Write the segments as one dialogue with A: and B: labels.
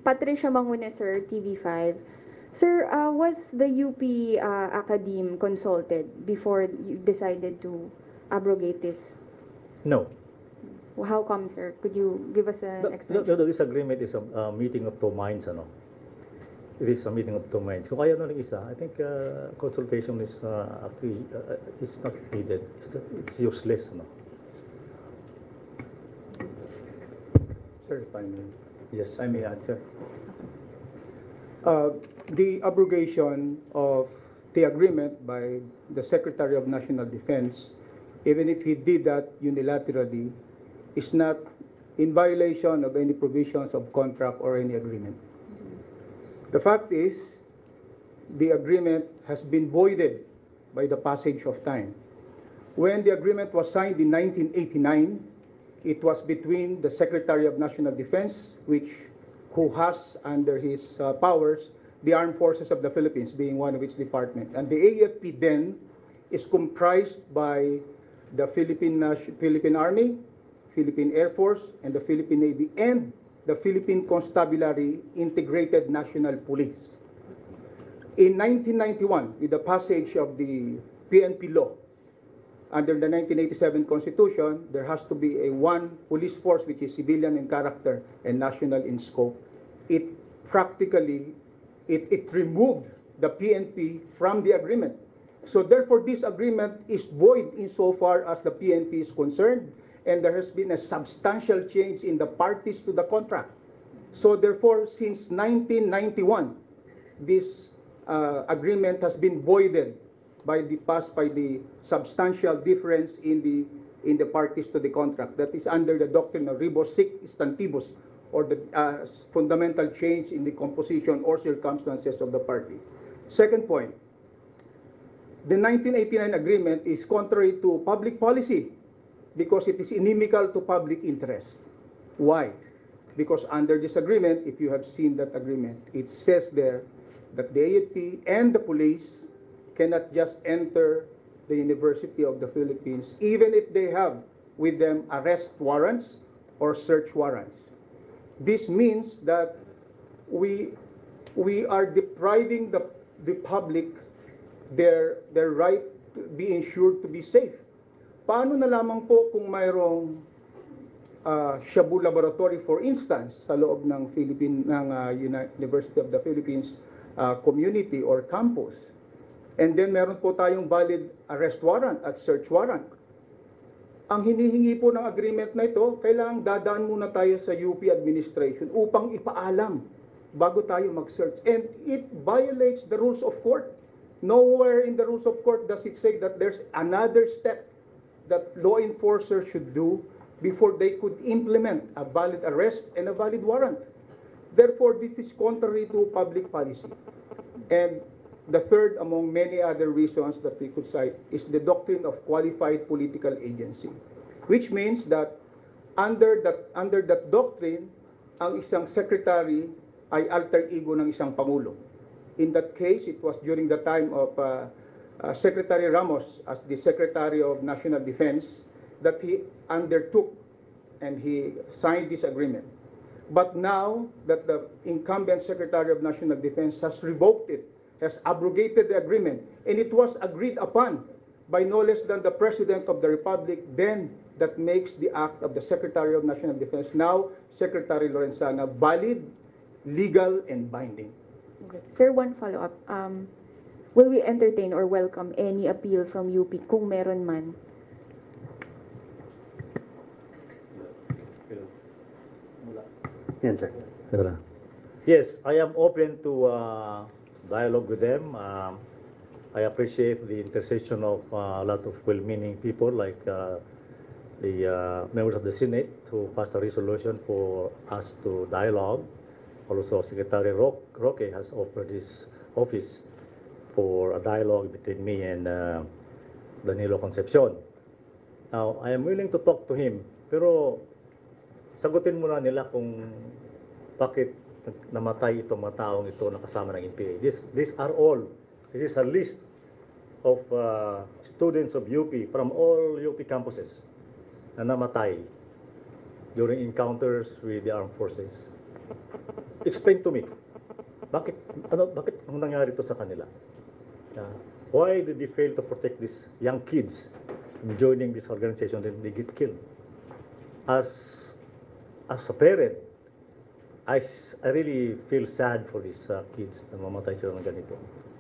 A: Patricia Mangune, sir, TV5. Sir, was the UP Academe consulted before you decided to abrogate this?
B: No.
A: How come, sir? Could you give us an
B: The
A: explanation?
B: disagreement is a meeting of two minds, ano? It is a meeting of two minds. Kung ayaw na ng isa, I think consultation is actually it's not needed. It's useless, no?
C: Sir, if I may.
B: Yes.
C: I may answer. The abrogation of the agreement by the Secretary of National Defense, even if he did that unilaterally, is not in violation of any provisions of contract or any agreement. The fact is, the agreement has been voided by the passage of time. When the agreement was signed in 1989, it was between the Secretary of National Defense, who has under his powers the Armed Forces of the Philippines, being one of its departments. And the AFP then is comprised by the Philippine Army, Philippine Air Force, and the Philippine Navy, and the Philippine Constabulary Integrated National Police. In 1991, with the passage of the PNP law, under the 1987 Constitution, there has to be a one police force which is civilian in character and national in scope. It practically, it removed the PNP from the agreement. So therefore, this agreement is void insofar as the PNP is concerned, and there has been a substantial change in the parties to the contract. So therefore, since 1991, this agreement has been voided by the substantial difference in the parties to the contract. That is under the doctrine of rebus sic stantibus, or the fundamental change in the composition or circumstances of the party. Second point, the 1989 agreement is contrary to public policy because it is inimical to public interest. Why? Because under this agreement, if you have seen that agreement, it says there that the AFP and the police cannot just enter the University of the Philippines, even if they have with them arrest warrants or search warrants. This means that we are depriving the public their right to be ensured to be safe. Paano na lamang po kung mayroong Shabu Laboratory, for instance, sa loob ng University of the Philippines community or campus, and then meron po tayong valid arrest warrant at search warrant. Ang hinihingi po ng agreement na ito, kailangang dadaan muna tayo sa UP administration upang ipaalam bago tayo mag-search. And it violates the rules of court. Nowhere in the rules of court does it say that there's another step that law enforcers should do before they could implement a valid arrest and a valid warrant. Therefore, this is contrary to public policy. And the third, among many other reasons that we could cite, is the doctrine of qualified political agency, which means that under that doctrine, ang isang secretary ay alter ego ng isang pangulo. In that case, it was during the time of Secretary Ramos as the Secretary of National Defense that he undertook and he signed this agreement. But now that the incumbent Secretary of National Defense has revoked it, has abrogated the agreement, and it was agreed upon by no less than the President of the Republic, then that makes the act of the Secretary of National Defense, now Secretary Lorenzana, valid, legal, and binding.
A: Okay. Sir, one follow-up. Will we entertain or welcome any appeal from UP kung meron man?
D: Yan, sir.
B: Yes, I am open to dialogue with them. I appreciate the intercession of a lot of well-meaning people like the members of the Senate who passed a resolution for us to dialogue. Also, Secretary Roque has offered his office for a dialogue between me and Danilo Concepcion. Now, I am willing to talk to him, pero sagutin muna nila kung bakit namatay itong mga taong ito na kasama ng NPA. These are all, this is a list of students of UP from all UP campuses na namatay during encounters with the armed forces. explain to me, bakit ang nangyari to sa kanila? Why did they fail to protect these young kids in joining this organization and they get killed? As a parent, I really feel sad for these kids na mamatay sila ng ganito.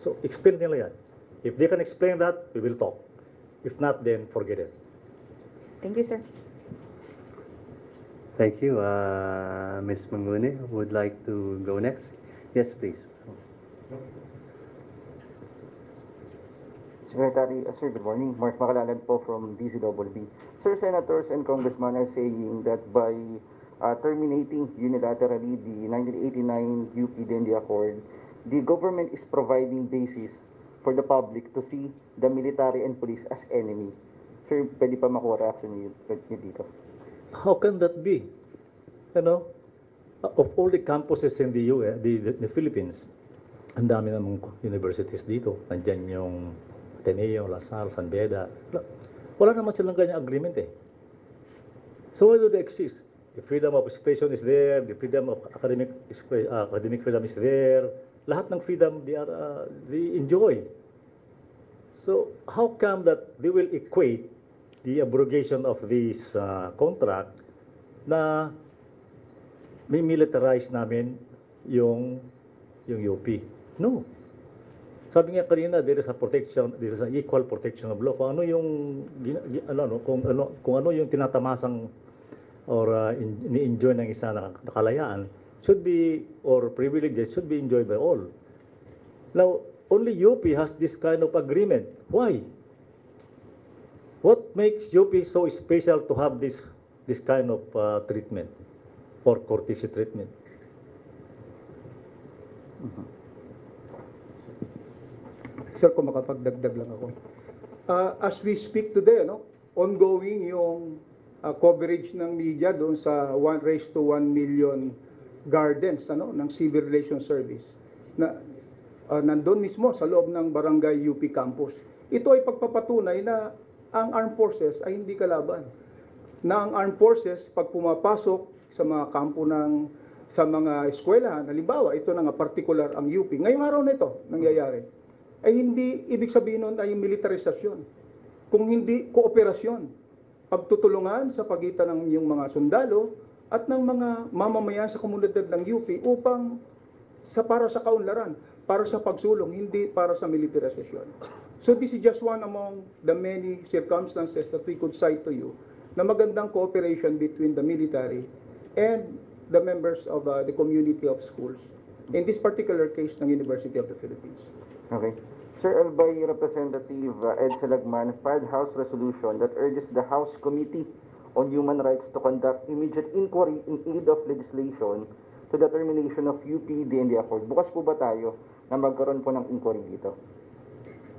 B: So, explain nila yan. If they can explain that, we will talk. If not, then forget it.
A: Thank you, sir.
D: Thank you. Ms. Mangune would like to go next. Yes, please.
E: Secretary, sir, good morning. Mark Makalalan po from DZWB. Sir, senators and congressmen are saying that by terminating unilaterally the 1989 UP-Dende Accord, the government is providing basis for the public to see the military and police as enemy. Sir, pwede pa makuha reaction niyo dito?
B: How can that be? You know, of all the campuses in the US, the Philippines, ang dami namang universities dito. Nandiyan yung Ateneo, La Salle, San Beda. Wala naman silang kanyang agreement eh. So why do they exist? The freedom of expression is there, the freedom of academic freedom is there. Lahat ng freedom they enjoy. So how come that they will equate the abrogation of this contract na may militarize namin yung UP? No. Sabi nga kanina, there is an equal protection of law. Kung ano yung kung ano yung tinatamasang or ni-enjoy ng isa na kalayaan should be, or privileges should be enjoyed by all. Now, only UP has this kind of agreement. Why? What makes UP so special to have this kind of treatment or courtesy treatment?
C: Sir, kung makapagdagdag lang ako. As we speak today, ongoing yung coverage ng media doon sa 1:1 million gardens ng Civil Relations Service na nandun mismo sa loob ng Barangay UP Campus. Ito ay pagpapatunay na ang armed forces ay hindi kalaban. Na ang armed forces pag pumapasok sa mga kampo sa mga eskwelahan, halimbawa ito na nga particular ang UP, ngayong araw na ito nangyayari, ay hindi ibig sabihin nun ay militarisasyon. Kung hindi kooperasyon, pagtutulungan sa pagitan ng inyong mga sundalo at ng mga mamamayan sa komunidad ng UP upang para sa kaunlaran, para sa pagsulong, hindi para sa militarisasyon. So this is just one among the many circumstances that we could cite to you na magandang cooperation between the military and the members of the community of schools. In this particular case ng University of the Philippines.
E: Okay. Sir, Albay Representative Ed Salagman filed House resolution that urges the House Committee on Human Rights to conduct immediate inquiry in aid of legislation to the termination of UP-Dende Accord. Bukas po ba tayo na magkaroon po ng inquiry dito?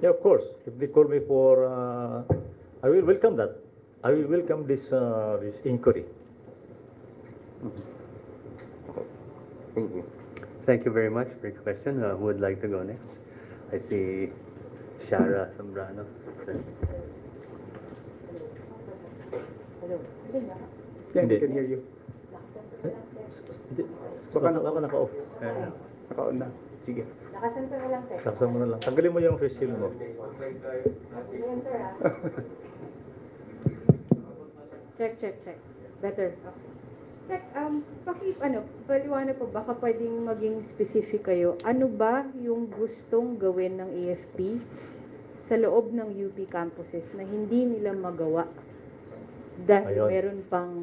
B: Yeah, of course. If they call me for, I will welcome that. I will welcome this inquiry.
E: Okay. Thank you.
D: Thank you very much for your question. Who would like to go next? I see Shara Zambrano.
C: Yeah,
B: Hindi.
C: I can hear you.
B: Baka naka-off.
C: Naka-on na. Sige.
A: Nakasanto na lang, sir.
B: Saksan mo na lang. Tanggalin mo yung face shield mo.
A: Yan, sir, Check. Better. Check, paliwanag po, baka pwedeng maging specific kayo. Ano ba yung gustong gawin ng AFP sa loob ng UP campuses na hindi nila magawa dahil
B: Ayun.
A: meron pang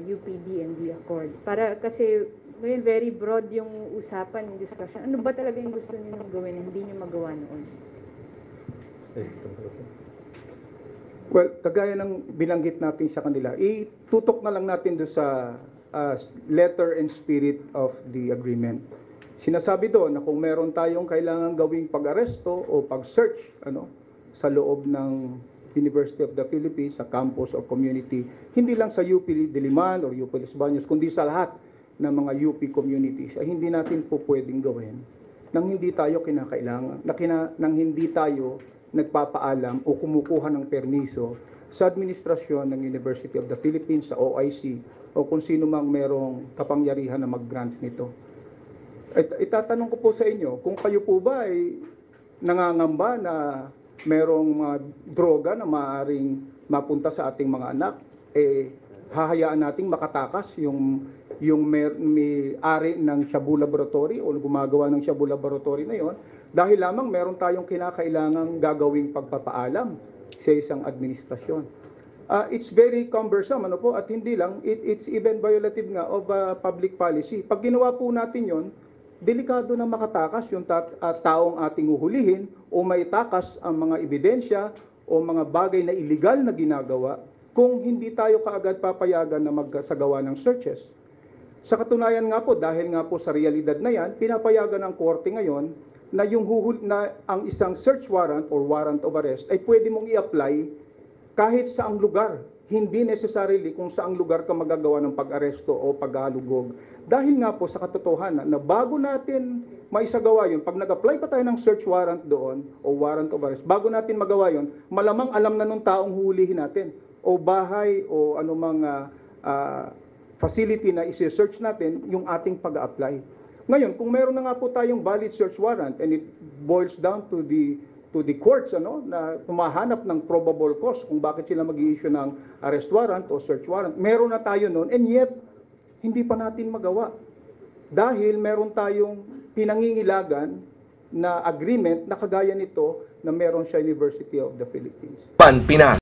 A: UP-DND Accord? Para kasi ngayon very broad yung usapan, yung discussion. Ano ba talaga yung gusto niyo gawin na hindi niyo magawa noon?
C: Well, kagaya ng binanggit natin sa kanila, itutok na lang natin doon sa letter and spirit of the agreement. Sinasabi doon na kung meron tayong kailangan gawing pag-aresto o pag-search sa loob ng University of the Philippines, sa campus or community, hindi lang sa UP Diliman or UP Los Baños, kundi sa lahat ng mga UP communities, ay hindi natin po pwedeng gawin nang hindi tayo kinakailangan, nang hindi tayo nagpapaalam o kumukuha ng permiso sa administrasyon ng University of the Philippines, sa OIC, o kung sino mang merong kapangyarihan na mag-grant nito. Itatanong ko po sa inyo, kung kayo po ba ay nangangamba na merong mga droga na maaaring mapunta sa ating mga anak, hahayaan nating makatakas yung may-ari ng Shabu Laboratory o gumagawa ng Shabu Laboratory na yon dahil lamang meron tayong kinakailangang gagawing pagpapaalam sa isang administrasyon. It's very cumbersome, ano po, at hindi lang, it's even violative nga of public policy. Pag ginawa po natin yon, delikado na makatakas yung taong ating uhulihin o maitakas ang mga ebidensya o mga bagay na illegal na ginagawa kung hindi tayo kaagad papayagan na magsagawa ng searches. Sa katunayan nga po, dahil nga po sa realidad na yan, pinapayagan ng korte ngayon na ang isang search warrant or warrant of arrest ay pwede mong i-apply kahit saang lugar. Hindi necessarily kung saang lugar ka magagawa ng pag-aresto o paghalugog. Dahil nga po sa katotohanan na bago natin maisagawa yun, pag nag-apply pa tayo ng search warrant doon o warrant of arrest, bago natin magawa yun, malamang alam na nung taong huhulihin natin o bahay o anumang facility na isi-search natin yung ating pag-apply. Ngayon, kung meron na nga po tayong valid search warrant and it boils down to the courts na tumahanap ng probable cause kung bakit sila mag-i-issue ng arrest warrant o search warrant. Meron na tayo noon and yet hindi pa natin magawa. Dahil meron tayong pinangingilagan na agreement na kagaya nito na meron sa University of the Philippines.
F: Pan Pinas.